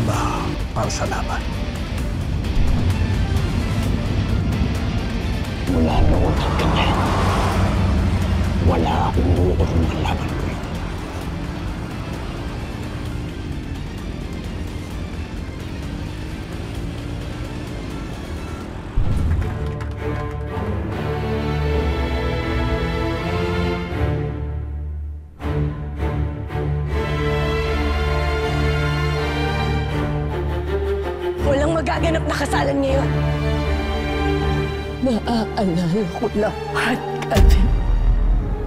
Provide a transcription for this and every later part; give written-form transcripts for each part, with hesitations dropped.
ka ba para sa laban? Mula noon hanggang ngayon, wala akong uurong ng laban ko. Walang magaganap na kasalan ngayon. Naaalala ko lahat, Calvin.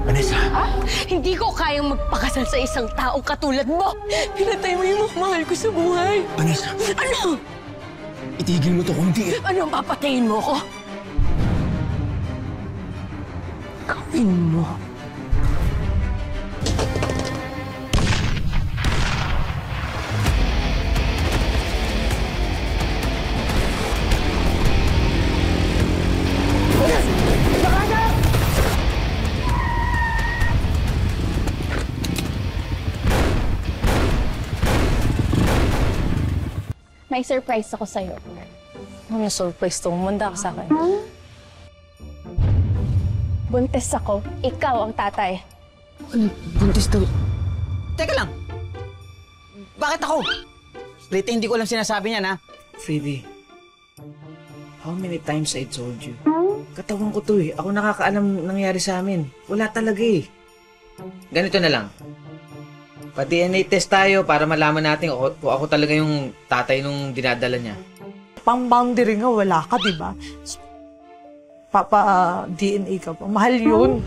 Vanessa! Hindi ko kayang magpakasal sa isang taong katulad mo. Pinatay mo yung mahal ko sa buhay. Vanessa! Ano? Itigil mo to kung hindi. Ano, papatayin mo ko? Gawin mo. May surprise ako sa'yo. Ano surprise to? Manda ka sa akin. Buntis ako. Ikaw ang tatay. Ano? Buntis daw. Teka lang. Bakit ako? Rita, hindi ko lang sinasabi niyan, ha? Freddy, how many times I told you? Katawan ko to eh. Ako nakakaalam nangyari sa amin. Wala talaga eh. Ganito na lang. Pa-DNA test tayo para malaman natin kung ako talaga yung tatay nung dinadala niya. Pang-boundary nga, wala ka, di ba? Papa-DNA ka pa. Mahal yun.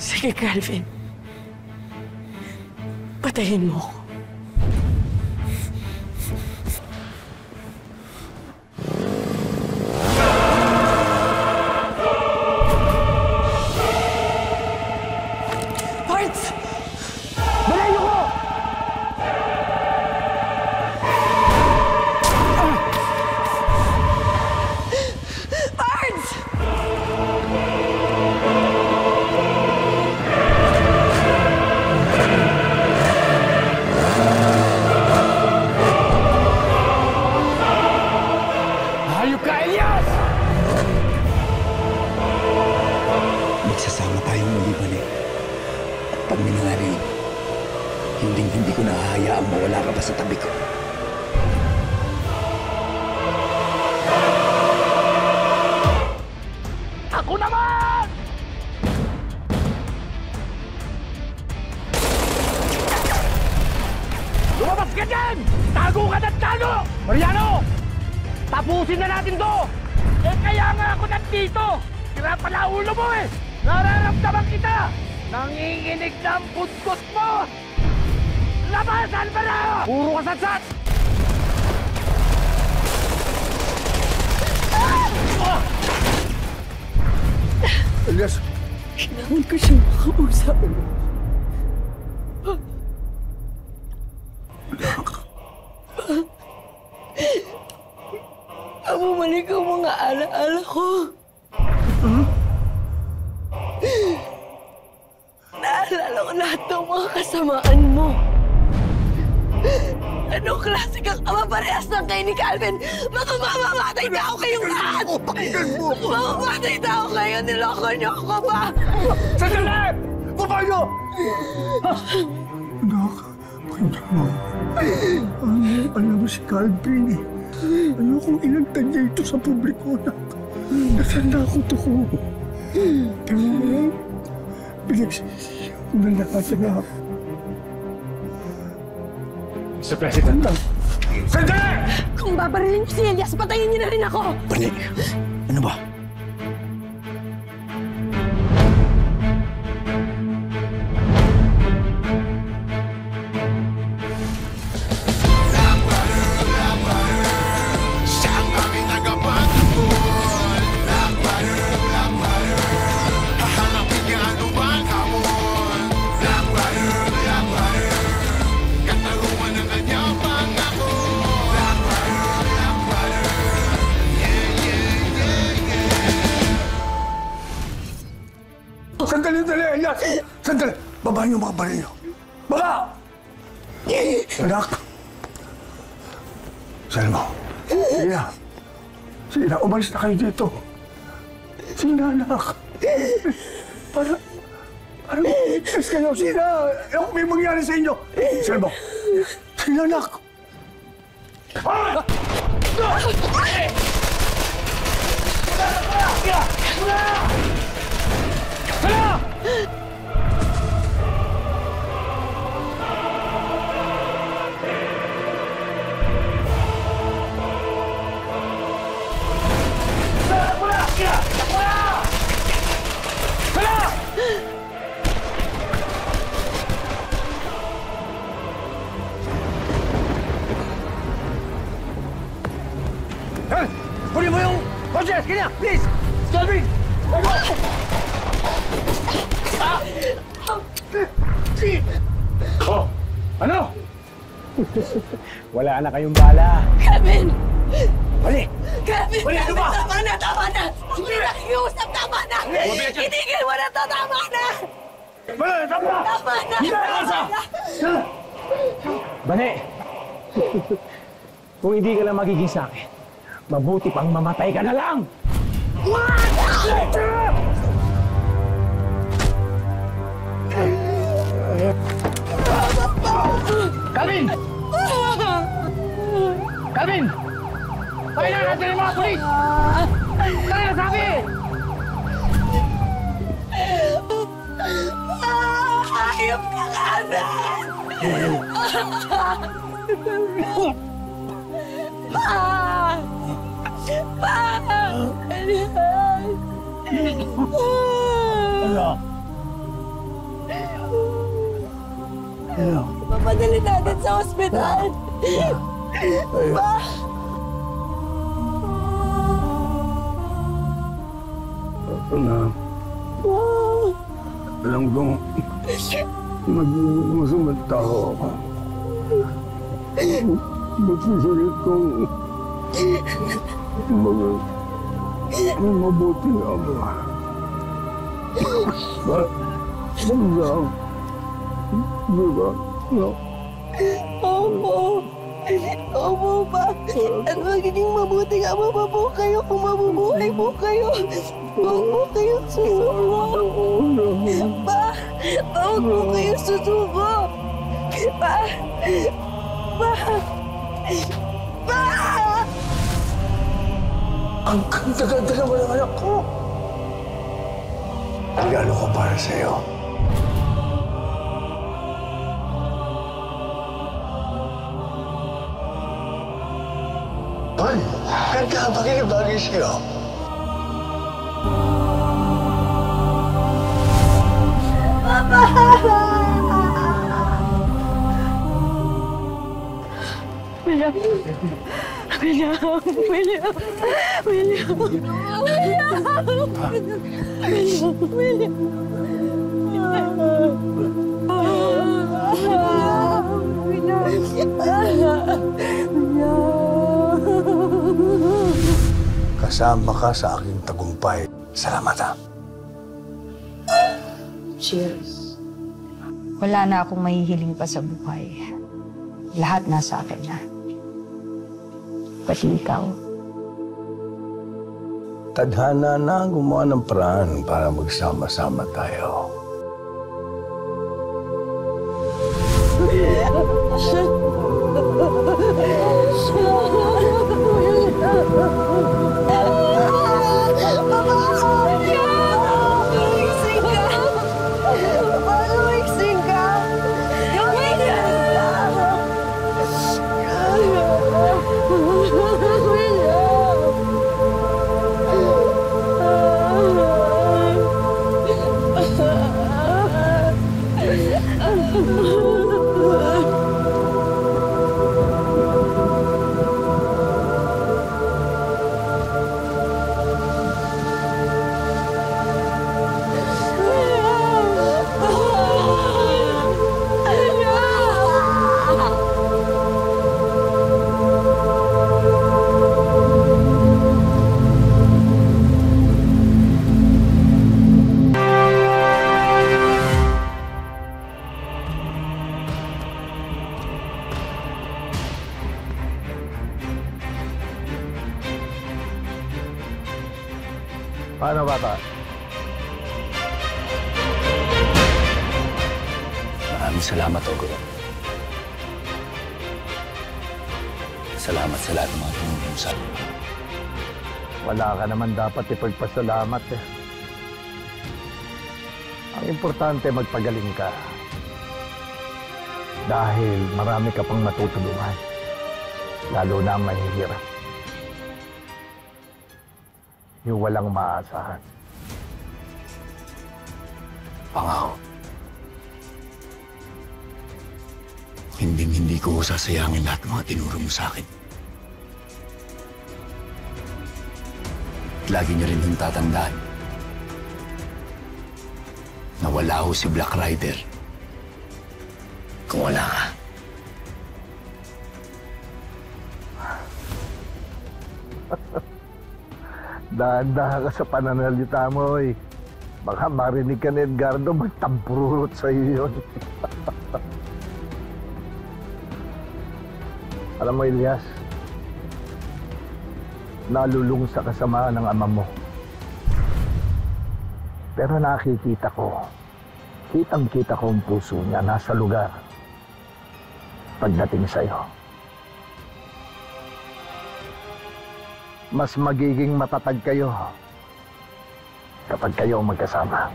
Sige, Calvin. Patayin mo ko. Parts! Balayo ko! Parts! Hayop ka, Elias! Magsasama tayong muli-balik. At pag nangyari yun, hindi ko nahahayaang mawala ka pa sa tabi ko. Ako naman! Lumabas ka dyan! Tago ka ng tago! Mariano! Tapusin na natin to! Eh kaya nga ako nandito! Sira pala ulo mo eh! Nararamdaman kita! Nanginginig na ang budkot mo! Labas, Alvarado! Puro kasatsat! Elias! Kailangan ko siyang makausap. Bumalik ang mga alaala ko. Naalala ko lahat ng mga kasamaan mo. Anong klase kang ama parehas ng kayo ni Calvin? Baka mamamatay na ako kayong lahat! Pakinggan mo! Mamamatay na ako kayo! Niloko niyo ako ba? Sandali! Papayo! Anak, pakinggan mo. Alam mo si Calvin eh. Ayokong inagtan niya ito sa publiko, anak. Nasanda ko to ko. Pero ngayon, pinagsisiya ko na lahat, anak. Mr. President! Sandali! Kung babarilin niyo si Elias, patayin niyo na rin ako! Bani, ano ba? Sandali, Elias! Sandali! Baba niyo mga baril niyo! Baba! Anak! Selma. Sina. Sina, umalis na kayo dito. Sina, anak. Parang umalis kayo. Sina, ano may mangyari sa inyo? Selma. Sina, anak. Huli mo yung horses! Kanya! Please! Calvin! Oh! Ano? Wala na kayong bala. Kevin! Huli! Kevin! Wala, ano ba? Tama na! Tama na! Hindi na kiusap! Tama na! Itigil mo na to! Tama na! Bale! Tama! Tama na! Bale! Kung hindi ka lang magiging sa akin, mabuti pang mamatay ka na lang! Calvin! Calvin! Kailangan natin yung mga pulis! Kaya nasabi! Ayop ka, Kevin! Ano? Papadali natin sa ospital. Alam kong masamang tao ako. Magsusulit kong mabuting ama. Banggang. Diba? No? Opo. Opo ba? At magiging mabuting ama pa po kayo kung mabubuhay po kayo. Huwag po kayo susuko. Pa! Huwag po kayo susuko. Pa! Pa! Pa! Ang ganda-ganda naman ang anak ko. Regalo ko para sa'yo. Ay, ganda ang bagay sa'yo. Kasama ka sa aking tagumpay. Salamat, ha? Cheers. Wala na akong mahihiling pa sa buhay. Lahat nasa akin na. Pati ikaw. Tadhana na gumawa ng paraan para magsama-sama tayo. Paano, bata? Maraming salamat, Oguro. Salamat sa lahat ng mga tumulong sa akin. Wala ka naman dapat ipagpasalamat eh. Ang importante, magpagaling ka. Dahil marami ka pang matutulungan. Lalo na ang mahihirap. Yung walang maasahan. Pangako. Hindi ko sasayangin lahat ng mga tinuro mo sa akin. At lagi niyo rin yung tatandaan na wala ho si Black Rider kung wala ka. Dahan-dahan ka sa pananalita mo eh. Baka marinig ka ni Edgardo, magtampururot sa iyo yun. Alam mo, Elias, nalulung sa kasamaan ng ama mo. Pero nakikita ko, kitang-kita ko ang puso niya nasa lugar pagdating sa'yo. Mas magiging matatag kayo kapag kayo ang magkasama.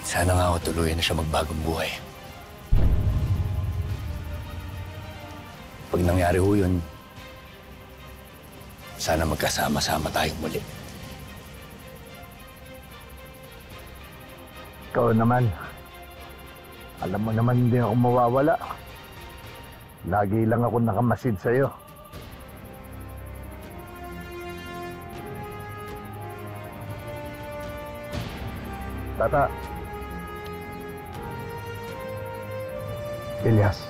Sana nga ako tuluyan na siya magbagong buhay. Pag nangyari ho yun, sana magkasama-sama tayong muli. Ikaw naman, alam mo naman hindi ako mawawala. Lagi lang ako nakamasid sa'yo. Tata. Elias.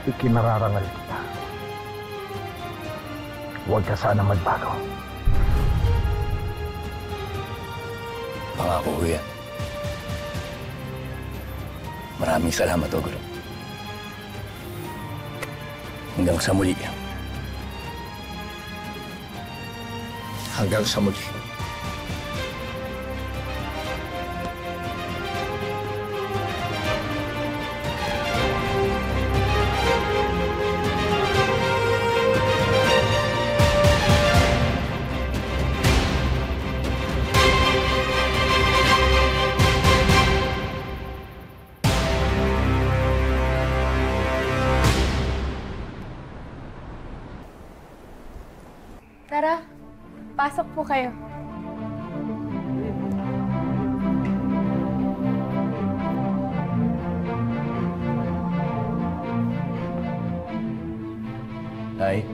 Ikinararangal kita. Huwag ka sana magbago. Pangako ko yan. Maraming salamat, Oguro. Hanggang sa muli. Hanggang sa muli. Tara, pasok po kayo. Nay.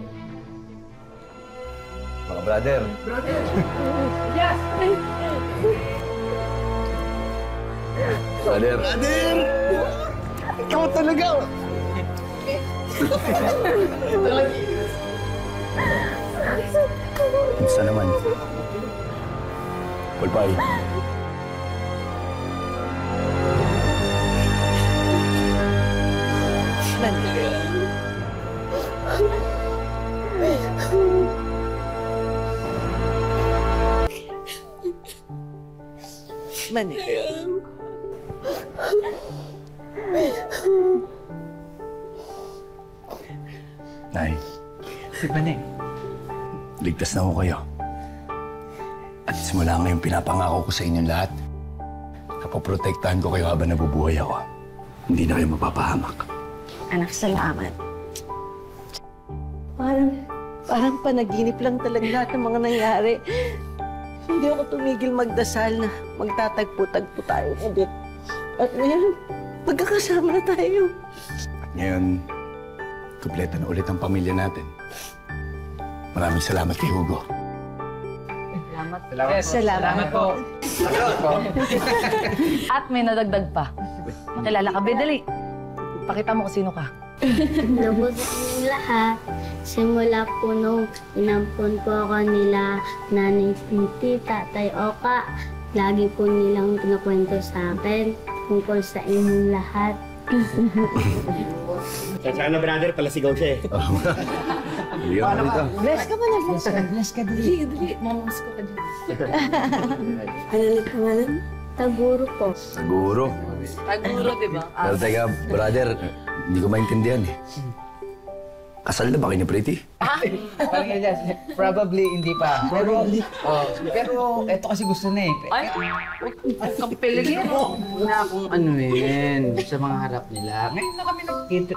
Mga brother. Yes! Brother. Ikaw talaga! Kumusta naman? Pulpay. Nay. Si Maneng. Ligtas na ako kayo. At simula ngayon, pinapangako ko sa inyong lahat. Kapoprotektahan ko kayo habang nabubuhay ako. Hindi na kayo mapapahamak. Anak, salamat. Parang panaginip lang talaga lahat ng mga nangyari. Hindi ako tumigil magdasal na magtatagpo-tagpo tayo ulit. At ngayon, magkakasama na tayo. At ngayon, kumpleto na ulit ang pamilya natin. Maraming salamat kay Hugo. Salamat po. At may nadagdag pa. Makilala ka, Bedali. Pakita mo kung sino ka. Lubos ng lahat. Simula po nung inampon po ako nila Nanay Titi, Tatay Oka. Lagi po nilang pinakwento sa akin tungkol sa inyong lahat. Saan na, brother? Palasigaw siya eh. Hindi ako dito. Bless ka ba na? Bless ka. Bless ka, dali. Dali, mamas ko ka dyan. Ano ulit pangalan? Taguro po. Siguro. Taguro, di ba? Pero teka, brother, hindi ko maintindihan eh. Kasal na ba kayo ni Pretty? Parang Elias, probably hindi pa. Pero eto kasi gusto na eh. Ay, huwag kang piligin. Wala akong ano sa mga harap nila. Ngayon na kami nagkita.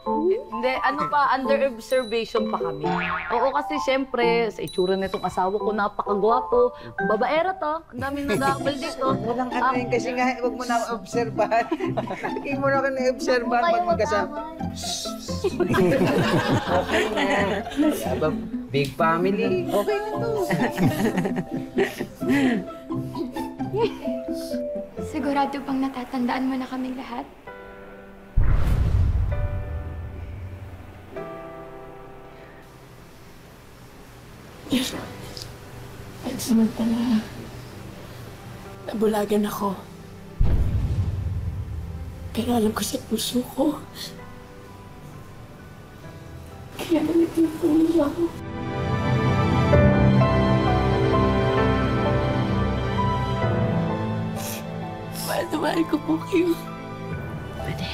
Hindi, ano pa, under observation pa kami. Oo, kasi syempre, sa itsura nitong asawa ko, napakagwapo. Babaera to, ang daming nag-aabal dito. Walang ano yun kasi nga, huwag mo na obserbahan. Hindi mo na ka na-obserbahan pag magkasama. Okay na. Big family. Okay na to. Sigurado bang natatandaan mo na kami lahat? At samantala, nabulagan ako. Pero alam ko sa puso ko, kaya naging pumila ako. Mahal na mahal ko po kayo. Pwede.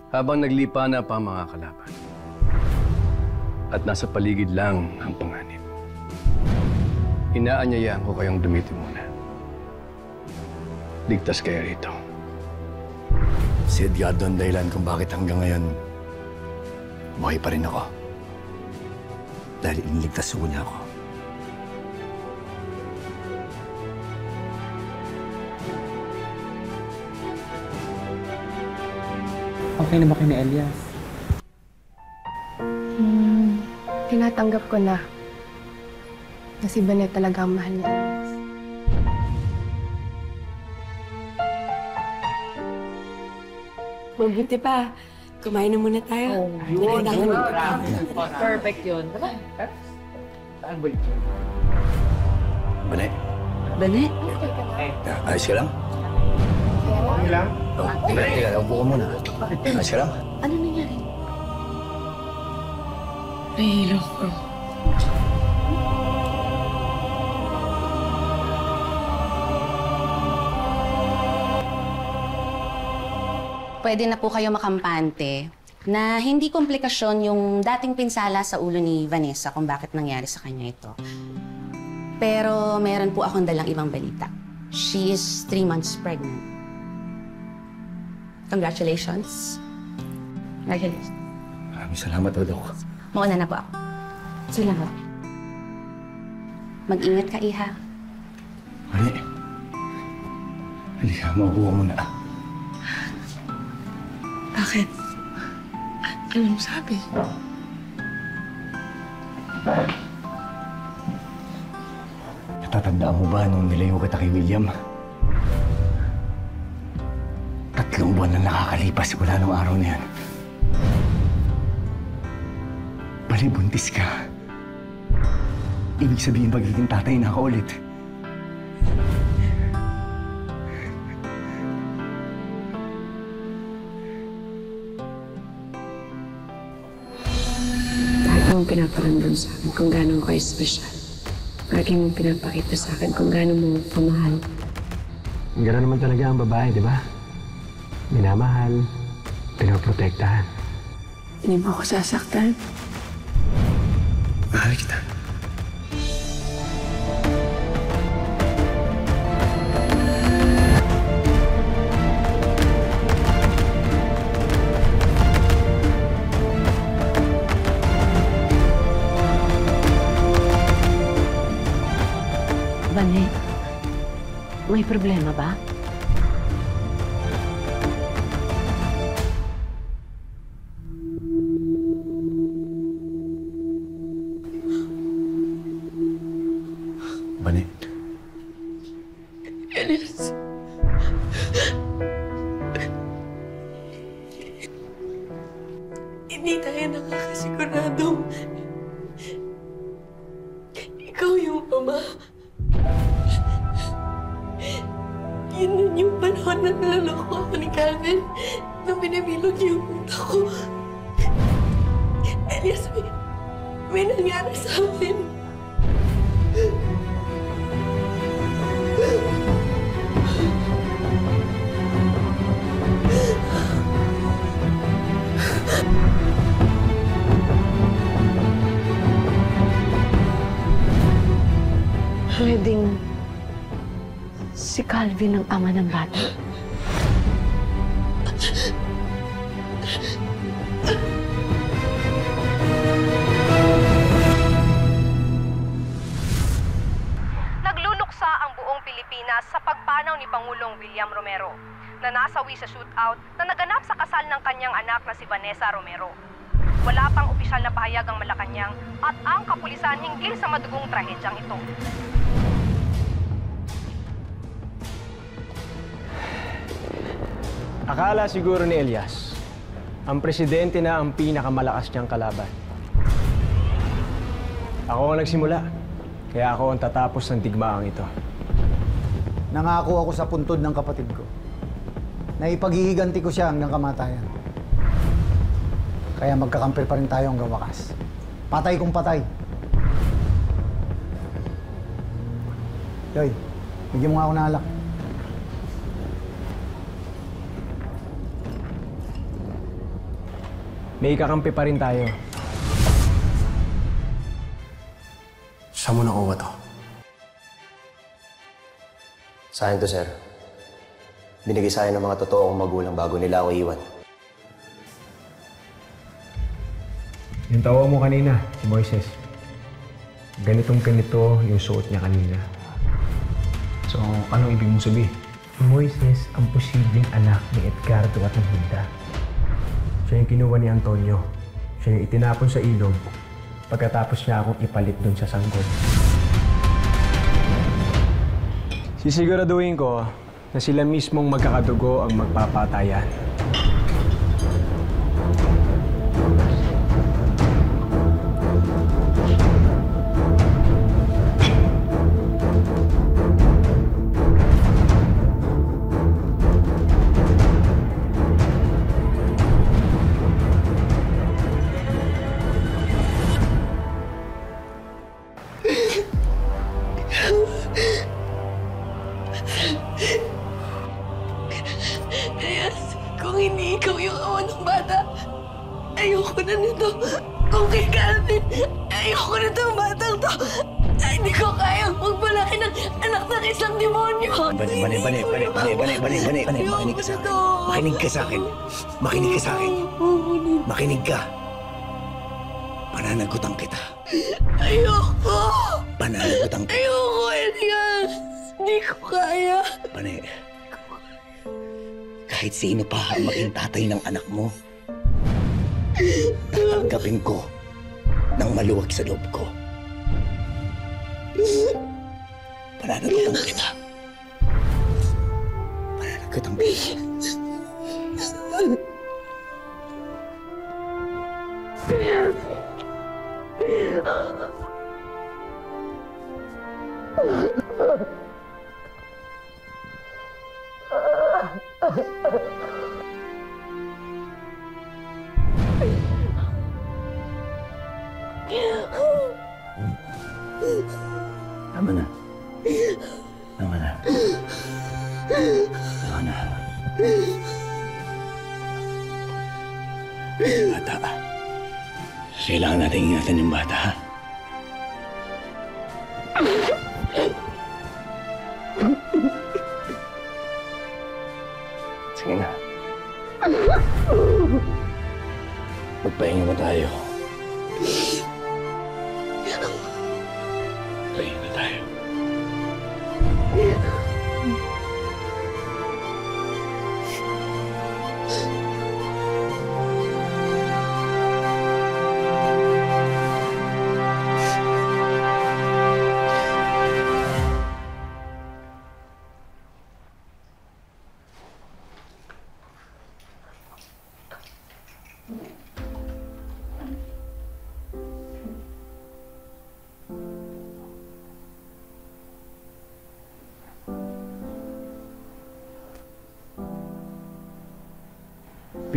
Habang naglipa na pa ang mga kalaban at nasa paligid lang ang panganib, inaanyayaan ko kayong dumiti muna. Ligtas kayo rito. Si Edgardo ang dahilan kung bakit hanggang ngayon buhay pa rin ako. Dahil iniligtas ko niya ako. Okay na ba kayo ni Elias? Tinatanggap ko na. Kasi ba na talaga ang mahal niya? Mabuti pa. Kumain na muna tayo. Perfect yun. Tara. Saan ba ito? Bane, Bane? ayos ka lang? Okay lang? Oh, teka, upo ka muna. Ayos ka lang? Ano nangyari? Nahihilo ko. Pwede na po kayo makampante na hindi komplikasyon yung dating pinsala sa ulo ni Vanessa kung bakit nangyari sa kanya ito. Pero meron po akong dalang ibang balita. She is 3 months pregnant. Congratulations. Congratulations. Maraming salamat, Dok. Mauna na po ako. Salamat. Mag-ingat ka, Iha. Mali. Halika, maupo ka muna. Bakit? Anong sabi? Natatandaan mo ba nung nilayo kita kay William? 3 buwan na nakakalipas mula nung araw na yan. Bali, buntis ka. Ibig sabihin, pagiging tatay na ka ulit. Lagi mong pinaparamdam sa akin kung gaano ko espesyal. Lagi mong pinapakita sa akin kung gaano mo pamahal. Gano'n naman talaga ang babae, di ba? Minamahal, pinoprotektahan. Hindi mo ako sasaktan. Mahal kita. Bane, may problema ba? Bane. Elias. Hindi tayo nakakasiguradong ikaw yung Calvin nung binibilog niya yung utak ko. Elias, may nangyari sa amin. Pwedeng si Calvin ang ama ng bata. Nagluluksa ang buong Pilipinas sa pagpanaw ni Pangulong William Romero na nasawi sa shootout na naganap sa kasal ng kanyang anak na si Vanessa Romero. Wala pang opisyal na pahayag ang Malacanang at ang kapulisan hinggil sa madugong trahedyang ito. Akala siguro ni Elias, ang presidente na ang pinakamalakas niyang kalaban. Ako ang nagsimula, kaya ako ang tatapos ng digmaang ito. Nangako ako sa puntod ng kapatid ko na ipaghihiganti ko siya hanggang kamatayan. Kaya magkakampir pa rin tayo hanggang wakas. Patay kung patay. Yoy, bigyan mo nga ako ng alak. May kakampi pa rin tayo. Saan mo nakuha to? Sa akin to, sir. Binigay sa akin ng mga totoong magulang bago nila ako iwan. Yung tawa mo kanina, si Moises. Ganitong-ganito yung suot niya kanina. So, anong ibig mong sabihin? Si Moises ang posibleng anak ni Edgardo at ng Hilda. Siya yung kinuha ni Antonio. Siya yung itinapon sa ilog pagkatapos niya akong ipalit doon sa sanggol. Sisiguraduhin ko na sila mismong magkakadugo ang magpapatayan. Elias, kung hindi ikaw yung ama ng bata, ayoko na nito. Kung kay Calvin, ayoko na itong batang to. Ay, hindi ko kayang magpalaki ng anak ng isang demonyo. Bani, makinig ka sa akin. Makinig ka sa akin. Makinig ka sa akin. Makinig ka. Pananagutan kita. Ayoko! Pananagutan kita. Ayoko, Elias! Hindi ko kaya. Pane, kahit sino pa ang maging tatay ng anak mo, tatanggapin ko ng maluwag sa loob ko. Pananagutan kita. Pananagutan kita. Tama na. Tama na. Tama na. Bata. Kailangan natin ingatan yung bata, ha? Sige na. Magpahinga na tayo. Magpahinga na tayo.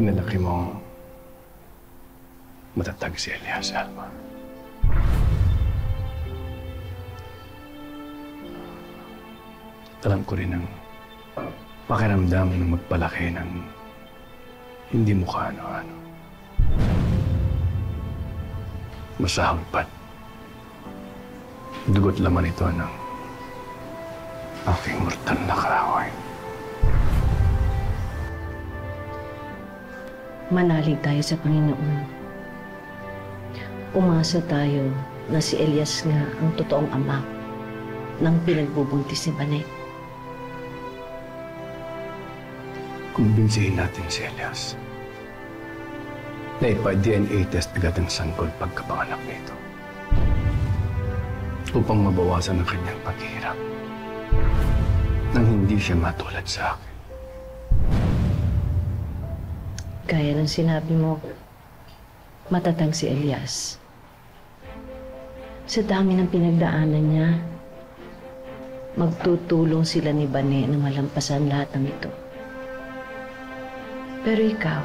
pinalaki mo, matatag si Elias, Alma. Alam ko rin ang pakiramdam ng magpalaki ng hindi mo kaano-ano. Masahampat. Dugot laman ito ng aking mortal na kaaway. Manalig tayo sa Panginoon. Umasa tayo na si Elias nga ang totoong ama ng pinagbubuntis ni Banet. Kumbinsihin natin si Elias na ipa-DNA test agad ang sanggol pagkapanganak nito upang mabawasan ang kanyang paghihirap nang hindi siya matulad sa akin. Gaya ng sinabi mo, matatag si Elias. Sa dami ng pinagdaanan niya, magtutulong sila ni Bane na malampasan lahat ng ito. Pero ikaw,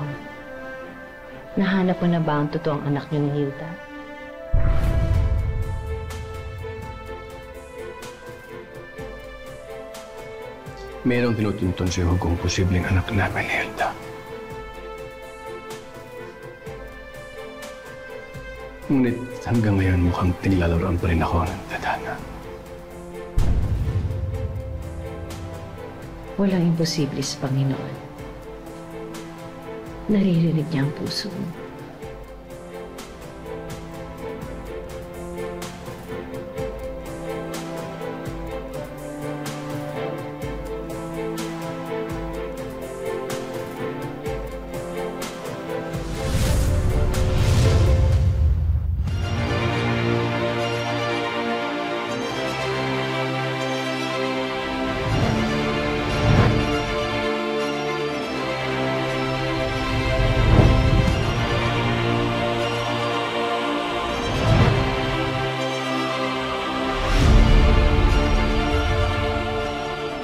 nahanap mo na ba ang totoong anak niyo ni Hilda? Mayroong tinutuntun si Hugo kung posibleng anak namin ni Hilda. Ngunit hanggang ngayon mukhang tinilalaroan pa rin ako ng tadhana. Walang imposible sa Panginoon. Naririnig niya ang puso mo.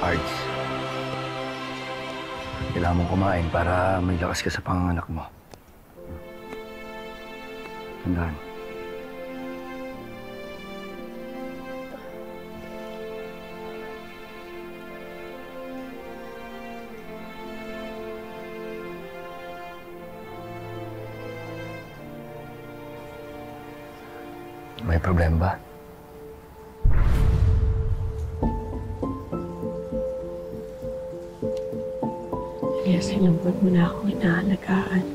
Arts, kailangan mong kumain para may lakas ka sa panganganak mo. Tandaan. May problema ba? Elias, ilang buwan mo na akong inaalagaan.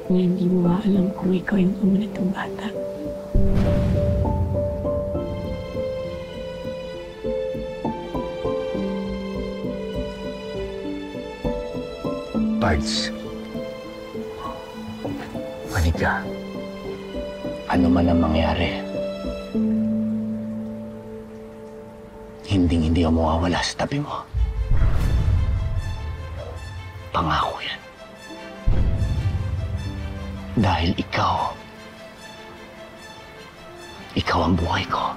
Ngayon, hindi mo alam kung ikaw yung ama nitong bata. Pards, manig ka. Ano man ang mangyari, hindi ako mawawala sa tabi mo. Pangako yan. Dahil ikaw ang buhay ko.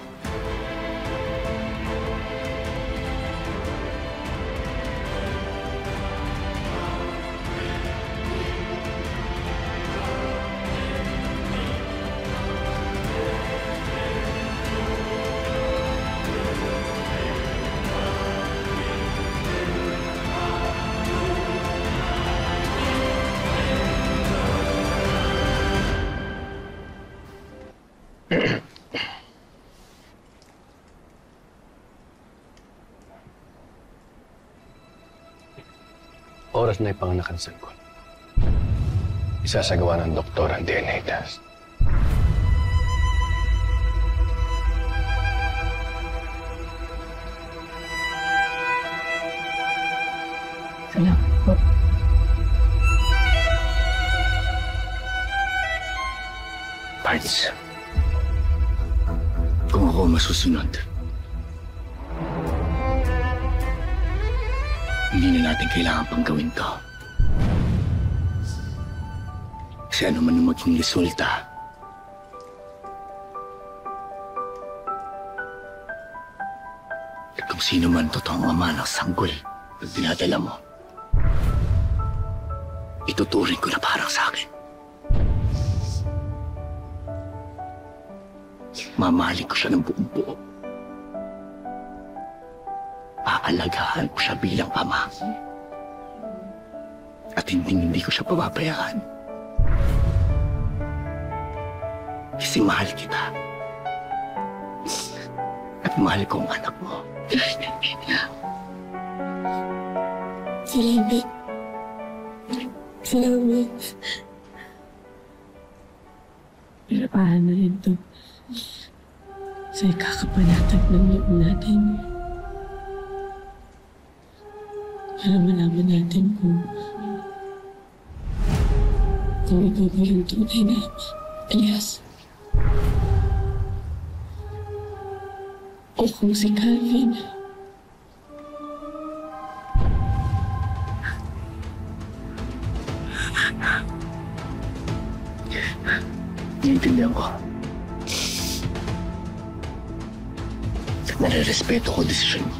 Oras na ipanganak ang sanggol. Isasagawa ng doktor ang DNA test. Salamat po. Pards, kung ako masusunod, hindi na natin kailangan pang gawin to. Kasi ano man ang maging resulta, at kung sino man totoong ama ng sanggol pag dinadala mo, ituturing ko na parang sa akin. Mamahalin ko siya ng buong buo. Aalagaan ko siya bilang ama. At hindi ko siya pababayaan. Kasi mahal kita. At mahal ko ang anak mo. Salamat. Salamat. Pero paano ito? Sa ikakapanatag ng loob natin. Para malaman natin kung ikaw ba yung tunay na Elias. O kung si Calvin. Naiintindihan ko. At nare-respeto ko ang desisyon mo.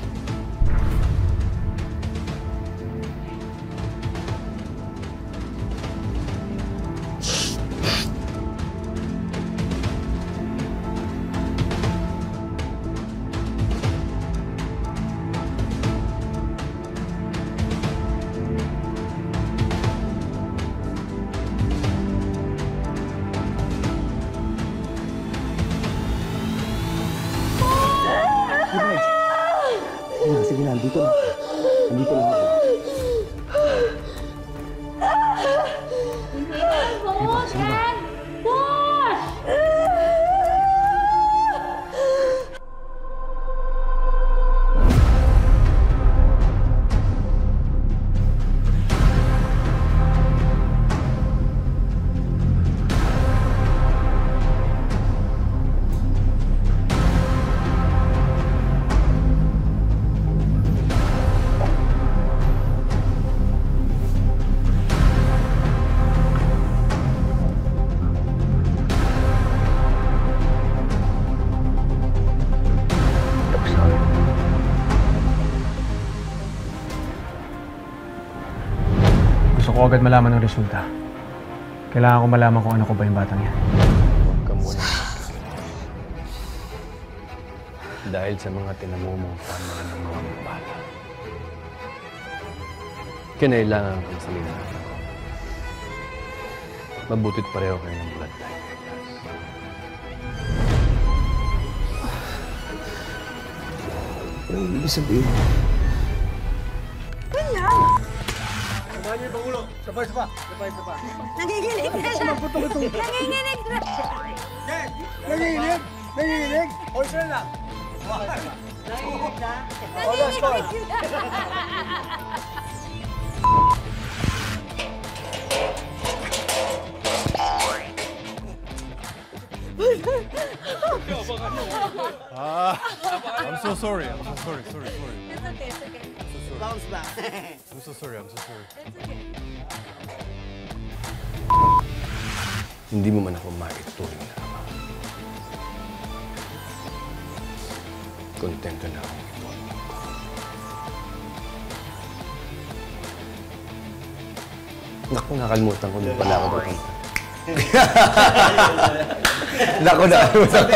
Sige na, andito na. Andito lang ako. Gusto ko agad malaman ng resulta. Kailangan ko malaman kung ano ko ba yung batang yan. Huwag ka muna magkakilala. Dahil sa mga tinamumong tama ng mga bata. Kinailangan kang salinahan ako. Mabutit pareho kayo ng blood type. Ano ibig sabihin? Wala! Samahan niyo yung Pangulo. Sabay. Nanginginig na siya! Nanginginig na! Nanginginig? O, isa na. Nanginginig na? I'm so sorry. Sorry. It's okay. Bounce back. I'm so sorry. It's okay. Hindi mo man ako maituring na ama. Kontento na akong ituring ko. Naku, nakalimutan ko na pala ako doon. Naku, nakalimutan ko.